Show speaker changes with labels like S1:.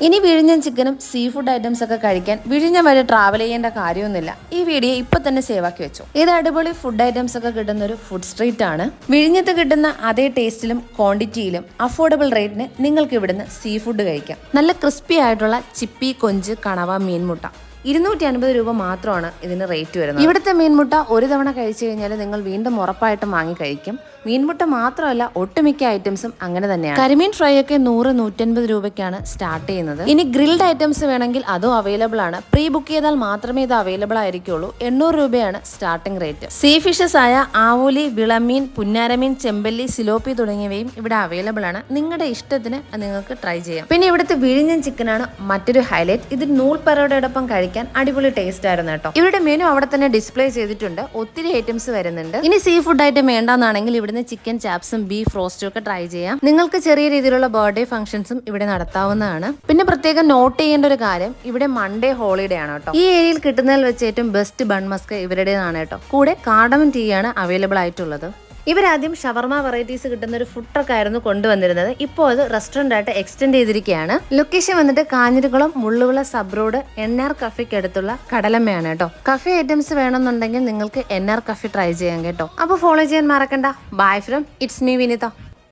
S1: ഇനി വിഴിഞ്ഞൻ ചിക്കനും sea food items ഒക്കെ കഴിക്കാൻ വിഴിഞ്ഞം വരെ ട്രാവൽ ചെയ്യേണ്ട കാര്യമൊന്നുമില്ല. ഈ വീഡിയോ ഇപ്പൊ തന്നെ സേവ് ആക്കി വെച്ചു. ഇത് അടിപൊളി ഫുഡ് ഐറ്റംസ് ഒക്കെ കിട്ടുന്ന ഒരു ഫുഡ് സ്ട്രീറ്റ് ആണ്. വിഴിഞ്ഞത്ത് കിട്ടുന്ന അതേ ടേസ്റ്റിലും ക്വാണ്ടിറ്റിയിലും അഫോർഡബിൾ റേറ്റിന് നിങ്ങൾക്ക് ഇവിടുന്ന് സീ ഫുഡ് കഴിക്കാം. നല്ല ക്രിസ്പി ആയിട്ടുള്ള ചിപ്പി, കൊഞ്ച്, കണവ, മീൻമുട്ട 250 രൂപ മാത്രമാണ് ഇതിന് റേറ്റ് വരുന്നത്. ഇവിടുത്തെ മീൻമുട്ട ഒരു തവണ കഴിച്ചു കഴിഞ്ഞാൽ നിങ്ങൾ വീണ്ടും ഉറപ്പായിട്ടും വാങ്ങി കഴിക്കും. മീൻമുട്ട മാത്രമല്ല, ഒട്ടുമിക്ക ഐറ്റംസും അങ്ങനെ തന്നെയാണ്. കരിമീൻ ഫ്രൈ ഒക്കെ 100-150 രൂപയ്ക്കാണ് സ്റ്റാർട്ട് ചെയ്യുന്നത്. ഇനി ഗ്രിൽഡ് ഐറ്റംസ് വേണമെങ്കിൽ അതും അവൈലബിൾ ആണ്. പ്രീ ബുക്ക് ചെയ്താൽ മാത്രമേ ഇത് അവൈലബിൾ ആയിരിക്കുള്ളൂ. 800 രൂപയാണ് സ്റ്റാർട്ടിംഗ് റേറ്റ്. സീ ഫിഷസ് ആയ ആവോലി, വിളമീൻ, പുന്നാരമീൻ, ചെമ്പല്ലി, സിലോപ്പി തുടങ്ങിയവയും ഇവിടെ അവൈലബിൾ ആണ്. നിങ്ങളുടെ ഇഷ്ടത്തിന് നിങ്ങൾക്ക് ട്രൈ ചെയ്യാം. പിന്നെ ഇവിടുത്തെ വിഴിഞ്ഞൻ ചിക്കനാണ് മറ്റൊരു ഹൈലൈറ്റ്. ഇത് നൂൽ പരോടൊപ്പം കഴിക്കാൻ അടിപൊളി ടേസ്റ്റ് ആയിരുന്നു കേട്ടോ. ഇവരുടെ മെനു അവിടെ തന്നെ ഡിസ്പ്ലേ ചെയ്തിട്ടുണ്ട്. ഒത്തിരി ഐറ്റംസ് വരുന്നുണ്ട്. ഇനി സീ ഫുഡ് ഐറ്റം വേണ്ടെന്നാണെങ്കിൽ ഇവിടുന്ന് ചിക്കൻ ചാപ്സും ബീഫ് റോസ്റ്റും ഒക്കെ ട്രൈ ചെയ്യാം. നിങ്ങൾക്ക് ചെറിയ രീതിയിലുള്ള ബർത്ത്ഡേ ഫംഗ്ഷൻസും ഇവിടെ നടത്താവുന്നതാണ്. പിന്നെ പ്രത്യേകം നോട്ട് ചെയ്യേണ്ട ഒരു കാര്യം, ഇവിടെ മൺഡേ ഹോളിഡേ ആണ് കേട്ടോ. ഈ ഏരിയയിൽ കിട്ടുന്നതിൽ വെച്ച് ഏറ്റവും ബെസ്റ്റ് ബൺ മസ്ക് ഇവരുടേതാണ് കേട്ടോ. കൂടെ കാർഡമൻ ടീ ആണ് അവൈലബിൾ ആയിട്ടുള്ളത്. ഇവരാദ്യം ഷവർമ വെറൈറ്റീസ് കിട്ടുന്ന ഒരു ഫുഡ് ട്രക്ക് ആയിരുന്നു കൊണ്ടുവന്നിരുന്നത്. ഇപ്പോൾ അത് റെസ്റ്റോറന്റ് ആയിട്ട് എക്സ്റ്റെൻഡ് ചെയ്തിരിക്കുകയാണ്. ലൊക്കേഷൻ വന്നിട്ട് Kanjirakulam Mulluvila sub road NR കഫേക്ക് അടുത്തുള്ള കടലമ്മയാണ് കേട്ടോ. കഫേ ഐറ്റംസ് വേണമെന്നുണ്ടെങ്കിൽ നിങ്ങൾക്ക് NR കഫേ ട്രൈ ചെയ്യാം കേട്ടോ. അപ്പോൾ ഫോളോ ചെയ്യാൻ മറക്കണ്ട. Bye from it's me Vinitha.